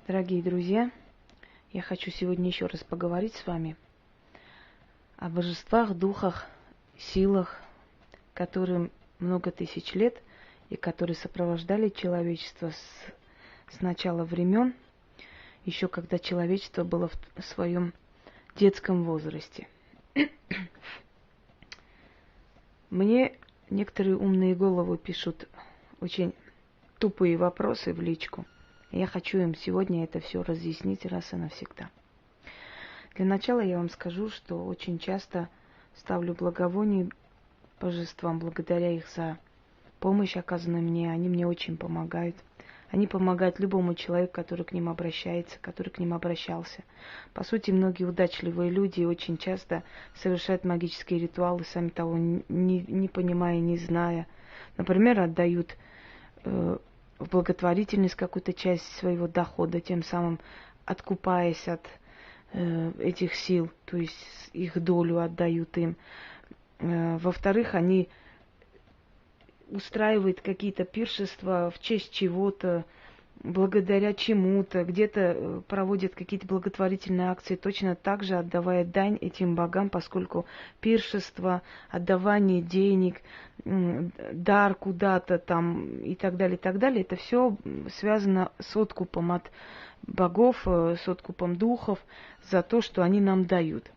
Дорогие друзья, я хочу сегодня еще раз поговорить с вами о божествах, духах, силах, которые много тысяч лет и которые сопровождали человечество с начала времен, еще когда человечество было в своем детском возрасте. Мне некоторые умные головы пишут очень тупые вопросы в личку. Я хочу им сегодня это все разъяснить раз и навсегда. Для начала я вам скажу, что очень часто ставлю благовония божествам, благодаря их за помощь, оказанную мне. Они мне очень помогают. Они помогают любому человеку, который к ним обращается, который к ним обращался. По сути, многие удачливые люди очень часто совершают магические ритуалы, сами того не понимая, не зная. Например, отдают в благотворительность какую-то часть своего дохода, тем самым откупаясь от этих сил, то есть их долю отдают им. Во-вторых, они устраивают какие-то пиршества в честь чего-то, благодаря чему-то, где-то проводят какие-то благотворительные акции, точно так же отдавая дань этим богам, поскольку пиршество, отдавание денег, дар куда-то там и так далее, это все связано с откупом от богов, с откупом духов за то, что они нам дают.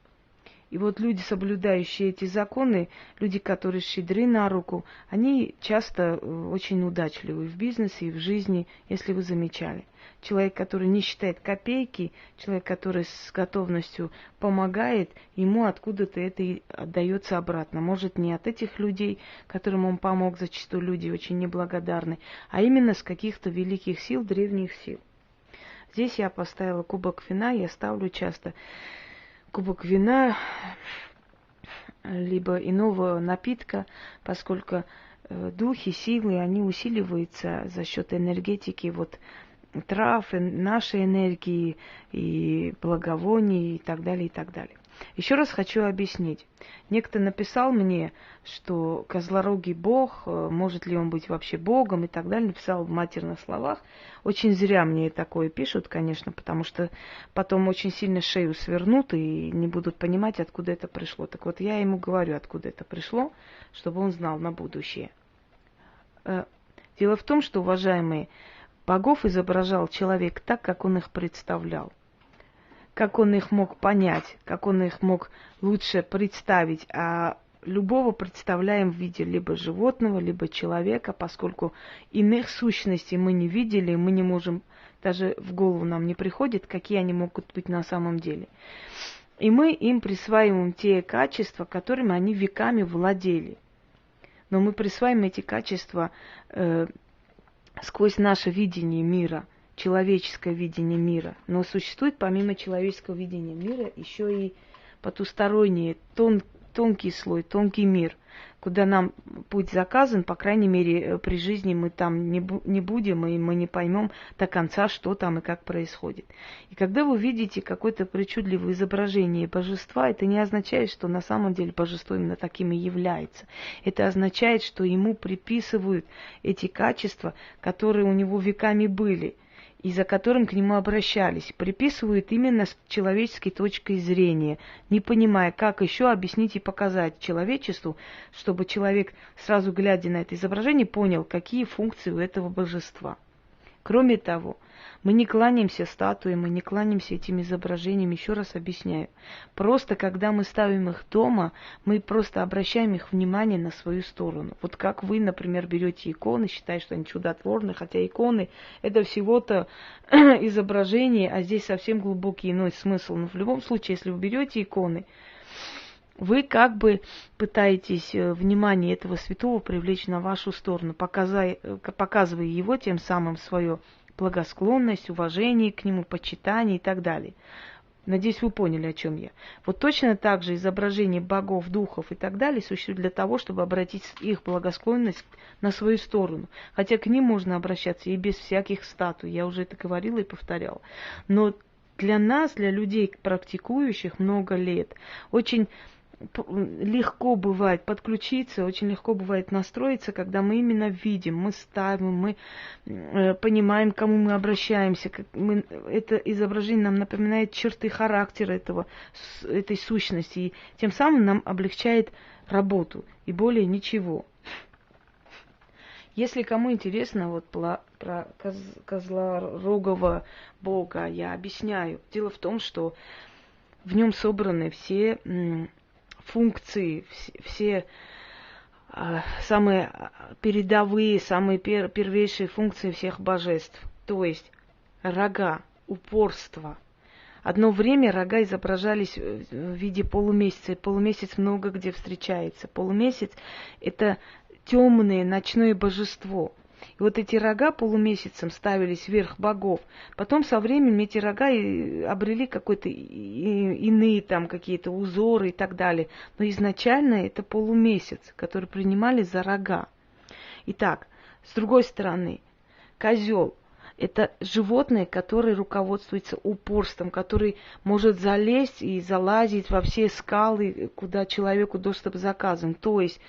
И вот люди, соблюдающие эти законы, люди, которые щедры на руку, они часто очень удачливы в бизнесе и в жизни, если вы замечали. Человек, который не считает копейки, человек, который с готовностью помогает, ему откуда-то это и отдается обратно. Может, не от этих людей, которым он помог, зачастую люди очень неблагодарны, а именно с каких-то великих сил, древних сил. Здесь я поставила кубок вина, я ставлю часто кубок вина, либо иного напитка, поскольку духи, силы, они усиливаются за счет энергетики трав, нашей энергии и благовоний и так далее, и так далее. Еще раз хочу объяснить. Некто написал мне, что козлорогий бог, может ли он быть вообще богом и так далее, написал в матерных словах. Очень зря мне такое пишут, конечно, потому что потом очень сильно шею свернут и не будут понимать, откуда это пришло. Так вот, я ему говорю, откуда это пришло, чтобы он знал на будущее. Дело в том, что, уважаемые, богов изображал человек так, как он их представлял. Как он их мог понять, как он их мог лучше представить. А любого представляем в виде либо животного, либо человека, поскольку иных сущностей мы не видели, мы не можем, даже в голову нам не приходит, какие они могут быть на самом деле. И мы им присваиваем те качества, которыми они веками владели. Но мы присваиваем эти качества сквозь наше видение мира, человеческое видение мира. Но существует помимо человеческого видения мира еще и потусторонний, тонкий слой, тонкий мир, куда нам путь заказан, по крайней мере, при жизни мы там не будем, и мы не поймем до конца, что там и как происходит. И когда вы видите какое-то причудливое изображение божества, это не означает, что на самом деле божество именно таким и является. Это означает, что ему приписывают эти качества, которые у него веками были, и за которым к нему обращались, приписывают именно с человеческой точки зрения, не понимая, как еще объяснить и показать человечеству, чтобы человек, сразу глядя на это изображение, понял, какие функции у этого божества. Кроме того, мы не кланяемся статуям, мы не кланяемся этим изображениям, еще раз объясняю. Просто, когда мы ставим их дома, мы просто обращаем их внимание на свою сторону. Вот как вы, например, берете иконы, считаете, что они чудотворны, хотя иконы это всего-то изображение, а здесь совсем глубокий иной смысл. Но в любом случае, если вы берете иконы, вы как бы пытаетесь внимание этого святого привлечь на вашу сторону, показывая его тем самым свое благосклонность, уважение к нему, почитание и так далее. Надеюсь, вы поняли, о чем я. Вот точно так же изображение богов, духов и так далее существует для того, чтобы обратить их благосклонность на свою сторону. Хотя к ним можно обращаться и без всяких статуй. Я уже это говорила и повторяла. Но для нас, для людей, практикующих много лет, очень легко бывает подключиться, очень легко бывает настроиться, когда мы именно видим, мы ставим, мы понимаем, к кому мы обращаемся. Это изображение нам напоминает черты характера этой сущности, и тем самым нам облегчает работу, и более ничего. Если кому интересно вот про козлорогого бога, я объясняю. Дело в том, что в нем собраны все функции, все самые передовые, самые первейшие функции всех божеств. То есть рога, упорство. Одно время рога изображались в виде полумесяца, и полумесяц много где встречается. Полумесяц – это темное ночное божество. И вот эти рога полумесяцем ставились вверх богов. Потом со временем эти рога обрели какой-то иные там какие-то узоры и так далее. Но изначально это полумесяц, который принимали за рога. Итак, с другой стороны, козел – это животное, которое руководствуется упорством, который может залезть и залазить во все скалы, куда человеку доступ заказан. То есть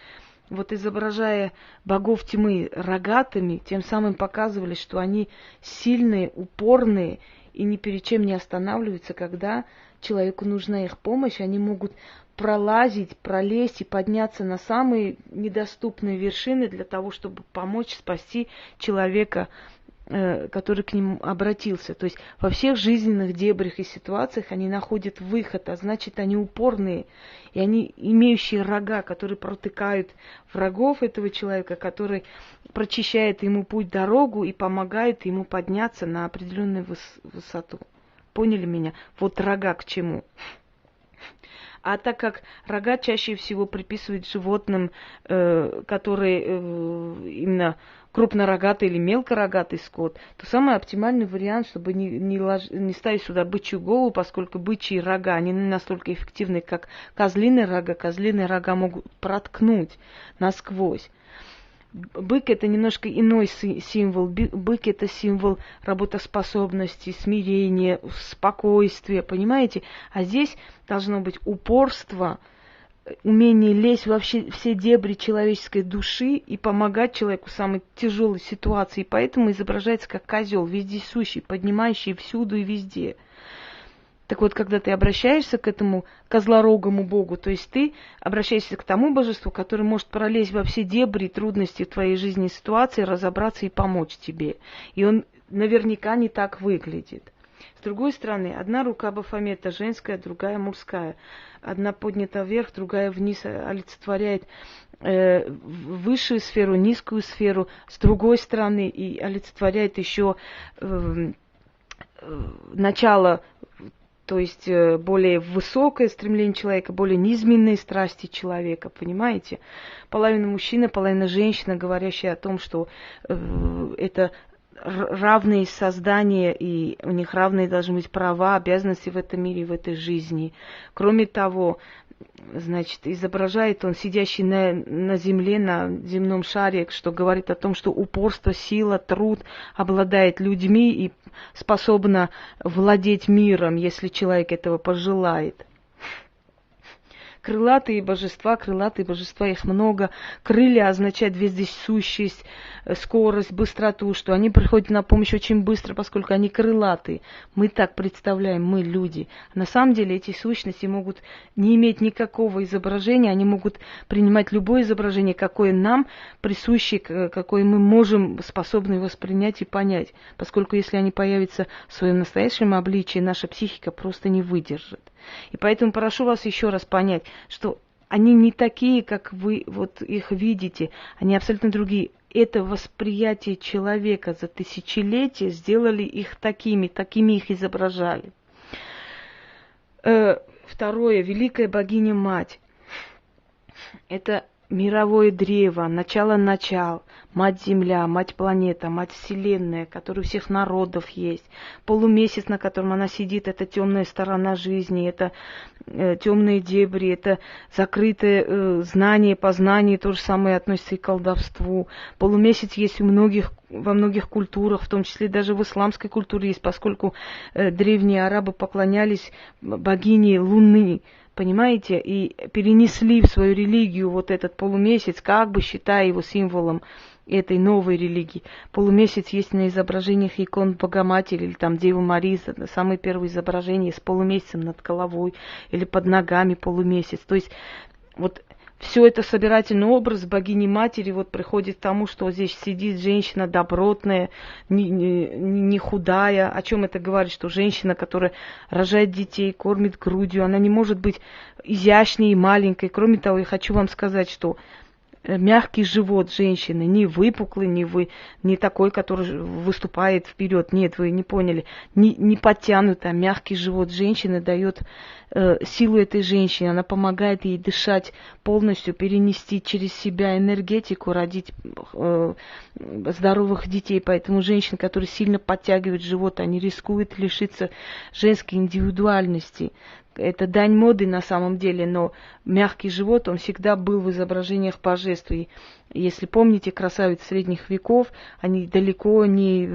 вот изображая богов тьмы рогатыми, тем самым показывали, что они сильные, упорные и ни перед чем не останавливаются, когда человеку нужна их помощь. Они могут пролазить, пролезть и подняться на самые недоступные вершины для того, чтобы помочь спасти человека, который к ним обратился. То есть во всех жизненных дебрях и ситуациях они находят выход, а значит, они упорные, и они имеющие рога, которые протыкают врагов этого человека, которые прочищают ему путь, дорогу и помогают ему подняться на определенную высоту. Поняли меня? Вот рога к чему. А так как рога чаще всего приписывают животным, которые именно крупнорогатый или мелкорогатый скот, то самый оптимальный вариант, чтобы не ставить сюда бычью голову, поскольку бычьи рога, они не настолько эффективны, как козлиные рога. Козлиные рога могут проткнуть насквозь. Бык – это немножко иной символ. Бык – это символ работоспособности, смирения, спокойствия, понимаете? А здесь должно быть упорство, умение лезть во все дебри человеческой души и помогать человеку в самой тяжелой ситуации. И поэтому изображается как козел, вездесущий, поднимающий всюду и везде. Так вот, когда ты обращаешься к этому козлорогому богу, то есть ты обращаешься к тому божеству, который может пролезть во все дебри, трудности в твоей жизни и ситуации, разобраться и помочь тебе. И он наверняка не так выглядит. С другой стороны, одна рука Бафомета женская, другая мужская. Одна поднята вверх, другая вниз, олицетворяет высшую сферу, низкую сферу. С другой стороны, и олицетворяет еще начало, то есть более высокое стремление человека, более низменные страсти человека, понимаете? Половина мужчина, половина женщина, говорящая о том, что это равные создания, и у них равные должны быть права, обязанности в этом мире, в этой жизни. Кроме того, значит, изображает он сидящий на земле, на земном шаре, что говорит о том, что упорство, сила, труд обладает людьми и способна владеть миром, если человек этого пожелает. Крылатые божества, их много. Крылья означают вездесущесть, скорость, быстроту, что они приходят на помощь очень быстро, поскольку они крылатые. Мы так представляем, мы люди. На самом деле эти сущности могут не иметь никакого изображения, они могут принимать любое изображение, какое нам присуще, какое мы можем, способны воспринять и понять. Поскольку если они появятся в своем настоящем обличии, наша психика просто не выдержит. И поэтому прошу вас еще раз понять, что они не такие, как вы вот их видите, они абсолютно другие. Это восприятие человека за тысячелетия сделали их такими их изображали. Второе, великая богиня-мать. Это мировое древо, начало начал, мать-земля, мать-планета, мать-вселенная, которая у всех народов есть. Полумесяц, на котором она сидит, это темная сторона жизни, это темные дебри, это закрытое знание, познание, то же самое относится и к колдовству. Полумесяц есть во многих культурах, в том числе даже в исламской культуре есть, поскольку древние арабы поклонялись богине Луны, понимаете, и перенесли в свою религию вот этот полумесяц, как бы считая его символом этой новой религии. Полумесяц есть на изображениях икон Богоматери или там Девы Марии, самые первые изображения с полумесяцем над головой или под ногами полумесяц. То есть вот все это собирательный образ богини матери вот приходит к тому, что здесь сидит женщина добротная, не худая. О чем это говорит? Что женщина, которая рожает детей, кормит грудью, она не может быть изящней и маленькой. Кроме того, я хочу вам сказать, что мягкий живот женщины, не выпуклый, не такой, который выступает вперед. Нет, вы не поняли. Не подтянутый, а мягкий живот женщины дает силу этой женщине. Она помогает ей дышать полностью, перенести через себя энергетику, родить здоровых детей. Поэтому женщины, которые сильно подтягивают живот, они рискуют лишиться женской индивидуальности. Это дань моды на самом деле, но мягкий живот, он всегда был в изображениях божеств. И если помните красавиц средних веков, они далеко не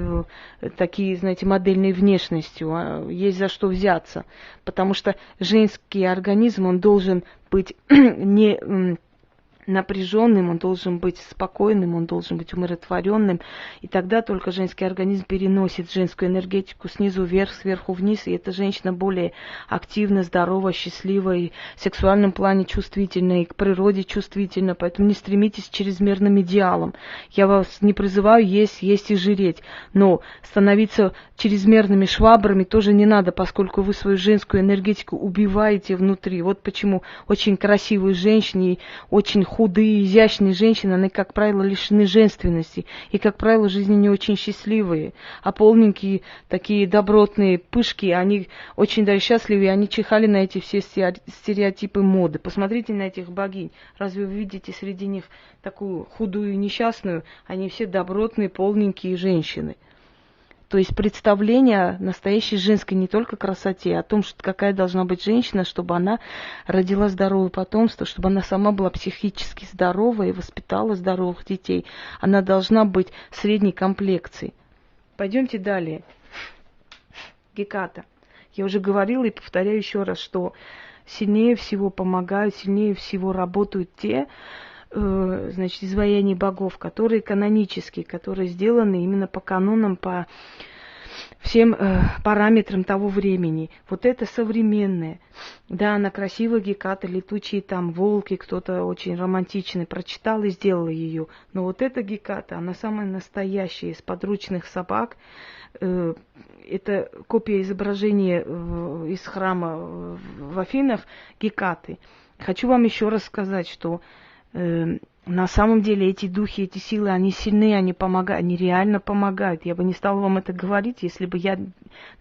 такие, знаете, модельной внешностью, а есть за что взяться. Потому что женский организм, он должен быть не напряженным, он должен быть спокойным, он должен быть умиротворенным. И тогда только женский организм переносит женскую энергетику снизу вверх, сверху вниз. И эта женщина более активна, здорова, счастлива, и в сексуальном плане чувствительна, и к природе чувствительна. Поэтому не стремитесь к чрезмерным идеалам. Я вас не призываю есть и жиреть. Но становиться чрезмерными швабрами тоже не надо, поскольку вы свою женскую энергетику убиваете внутри. Вот почему очень красивые женщины, очень худые, изящные женщины, они, как правило, лишены женственности. И, как правило, в жизни не очень счастливые. А полненькие, такие добротные пышки, они очень даже счастливые, они чихали на эти все стереотипы моды. Посмотрите на этих богинь. Разве вы видите среди них такую худую и несчастную? Они все добротные, полненькие женщины. То есть представление настоящей женской не только красоте, а о том, что какая должна быть женщина, чтобы она родила здоровое потомство, чтобы она сама была психически здорова и воспитала здоровых детей. Она должна быть средней комплекции. Пойдемте далее. Геката. Я уже говорила и повторяю еще раз, что сильнее всего помогают, сильнее всего работают те, значит, изваяния богов, которые канонические, которые сделаны именно по канонам, по всем параметрам того времени. Вот это современное. Да, она красивая, Геката, летучие там волки, кто-то очень романтичный прочитал и сделал ее. Но вот эта Геката, она самая настоящая, из подручных собак. Это копия изображения из храма в Афинах Гекаты. Хочу вам еще раз сказать, что на самом деле эти духи, эти силы, они сильны, они помогают, они реально помогают. Я бы не стала вам это говорить, если бы я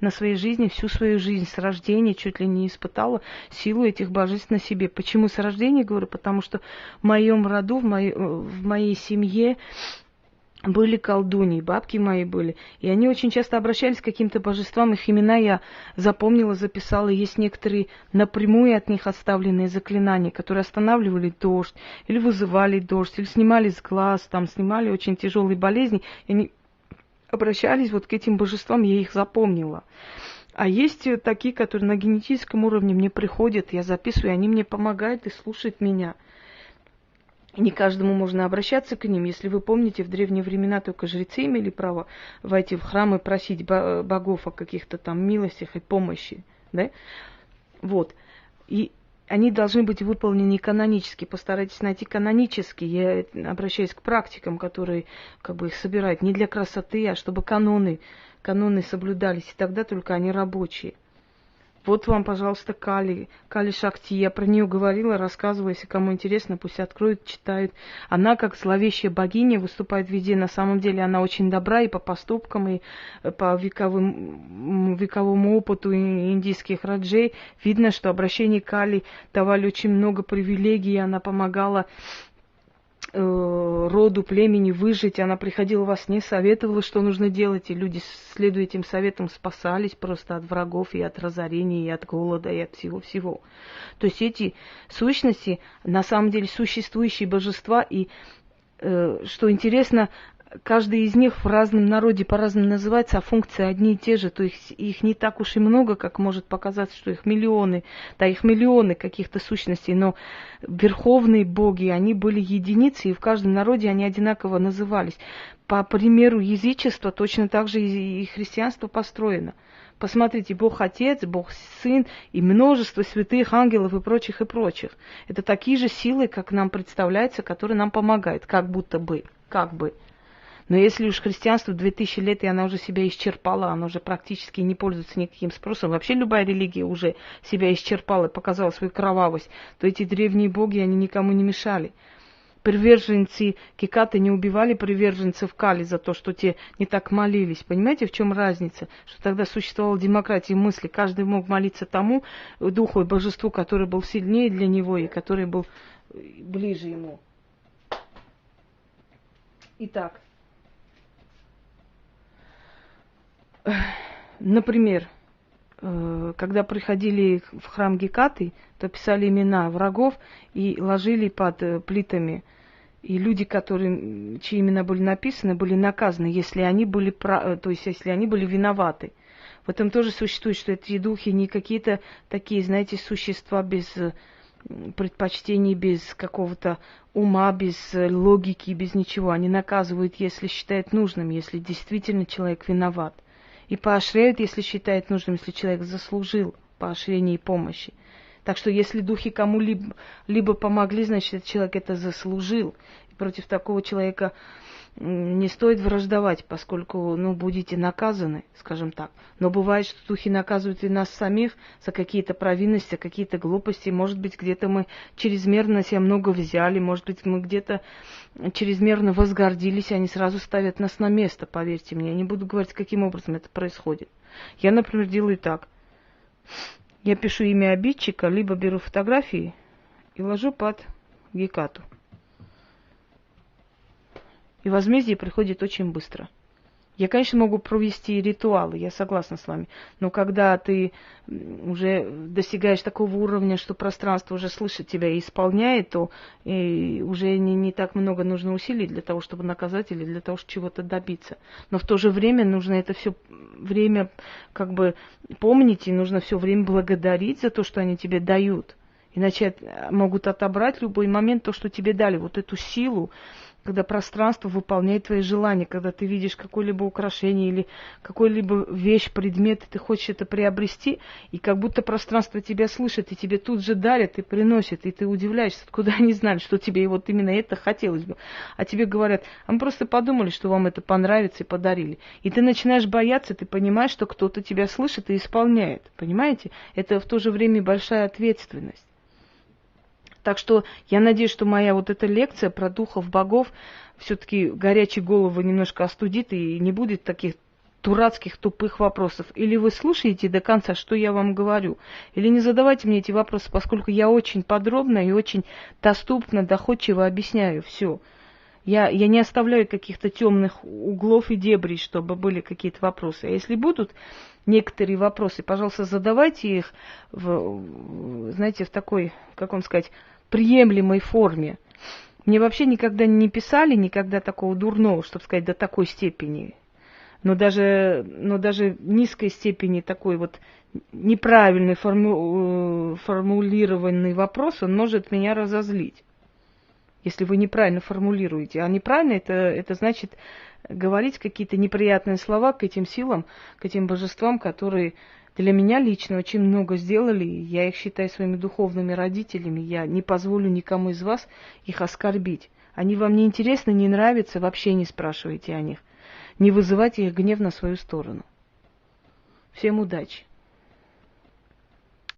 на своей жизни, всю свою жизнь с рождения чуть ли не испытала силу этих божеств на себе. Почему с рождения говорю? Потому что в моем роду, в моей семье были колдуньи, бабки мои были. И они очень часто обращались к каким-то божествам. Их имена я запомнила, записала. Есть некоторые напрямую от них оставленные заклинания, которые останавливали дождь, или вызывали дождь, или снимали с глаз, там снимали очень тяжелые болезни. И они обращались вот к этим божествам, я их запомнила. А есть такие, которые на генетическом уровне мне приходят, я записываю, и они мне помогают и слушают меня. Не каждому можно обращаться к ним. Если вы помните, в древние времена только жрецы имели право войти в храм и просить богов о каких-то там милостях и помощи. Да? Вот. И они должны быть выполнены канонически. Постарайтесь найти канонические. Я обращаюсь к практикам, которые как бы их собирают не для красоты, а чтобы каноны соблюдались. И тогда только они рабочие. Вот вам, пожалуйста, Кали Шакти. Я про нее говорила, рассказывала, если кому интересно, пусть откроют, читают. Она, как зловещая богиня, выступает везде. На самом деле она очень добра и по поступкам, и по вековому опыту индийских раджей. Видно, что обращение Кали давали очень много привилегий, она помогала роду, племени выжить. Она приходила во сне, советовала, что нужно делать, и люди, следуя этим советам, спасались просто от врагов, и от разорения, и от голода, и от всего-всего. То есть эти сущности, на самом деле, существующие божества, и, что интересно, каждый из них в разном народе по-разному называется, а функции одни и те же. То есть их не так уж и много, как может показаться, что их миллионы. Да, их миллионы каких-то сущностей, но верховные боги, они были единицы, и в каждом народе они одинаково назывались. По примеру язычества точно так же и христианство построено. Посмотрите, Бог Отец, Бог Сын и множество святых ангелов и прочих, и прочих. Это такие же силы, как нам представляется, которые нам помогают, как будто бы, как бы. Но если уж христианство 2000 лет, и она уже себя исчерпала, она уже практически не пользуется никаким спросом, вообще любая религия уже себя исчерпала и показала свою кровавость, то эти древние боги, они никому не мешали. Приверженцы Гекаты не убивали приверженцев Кали за то, что те не так молились. Понимаете, в чем разница? Что тогда существовала демократия мысли. Каждый мог молиться тому духу и божеству, который был сильнее для него и который был ближе ему. Итак, например, когда приходили в храм Гекаты, то писали имена врагов и ложили под плитами. И люди, чьи имена были написаны, были наказаны, если они были, то есть если они были виноваты. В этом тоже существует, что эти духи не какие-то такие, знаете, существа без предпочтений, без какого-то ума, без логики, без ничего. Они наказывают, если считают нужным, если действительно человек виноват. И поощряют, если считает нужным, если человек заслужил поощрение и помощи. Так что если духи кому-либо помогли, значит, этот человек это заслужил. И против такого человека не стоит враждовать, поскольку, будете наказаны, скажем так. Но бывает, что духи наказывают и нас самих за какие-то провинности, какие-то глупости. Может быть, где-то мы чрезмерно себя много взяли, может быть, мы где-то чрезмерно возгордились, и они сразу ставят нас на место, поверьте мне. Я не буду говорить, каким образом это происходит. Я, например, делаю так. Я пишу имя обидчика, либо беру фотографии и ложу под Гекату. И возмездие приходит очень быстро. Я, конечно, могу провести ритуалы, я согласна с вами. Но когда ты уже достигаешь такого уровня, что пространство уже слышит тебя и исполняет, то уже не так много нужно усилий для того, чтобы наказать или для того, чтобы чего-то добиться. Но в то же время нужно это все время помнить, и нужно все время благодарить за то, что они тебе дают. Иначе могут отобрать в любой момент то, что тебе дали, вот эту силу, когда пространство выполняет твои желания, когда ты видишь какое-либо украшение или какую-либо вещь, предмет, и ты хочешь это приобрести, и как будто пространство тебя слышит, и тебе тут же дарят и приносят, и ты удивляешься, откуда они знали, что тебе вот именно это хотелось бы. А тебе говорят, а мы просто подумали, что вам это понравится, и подарили. И ты начинаешь бояться, ты понимаешь, что кто-то тебя слышит и исполняет. Понимаете? Это в то же время большая ответственность. Так что я надеюсь, что моя вот эта лекция про духов богов все-таки горячие головы немножко остудит и не будет таких дурацких тупых вопросов. Или вы слушаете до конца, что я вам говорю, или не задавайте мне эти вопросы, поскольку я очень подробно и очень доступно, доходчиво объясняю все. Я не оставляю каких-то темных углов и дебрей, чтобы были какие-то вопросы. А если будут некоторые вопросы, пожалуйста, задавайте их в такой, как вам сказать, приемлемой форме. Мне вообще никогда не писали, никогда такого дурного, чтобы сказать, до такой степени. Но даже низкой степени такой вот неправильный формулированный вопрос, он может меня разозлить. Если вы неправильно формулируете. А неправильно это значит говорить какие-то неприятные слова к этим силам, к этим божествам, которые для меня лично очень много сделали. Я их считаю своими духовными родителями. Я не позволю никому из вас их оскорбить. Они вам не интересны, не нравятся, вообще не спрашивайте о них. Не вызывайте их гнев на свою сторону. Всем удачи!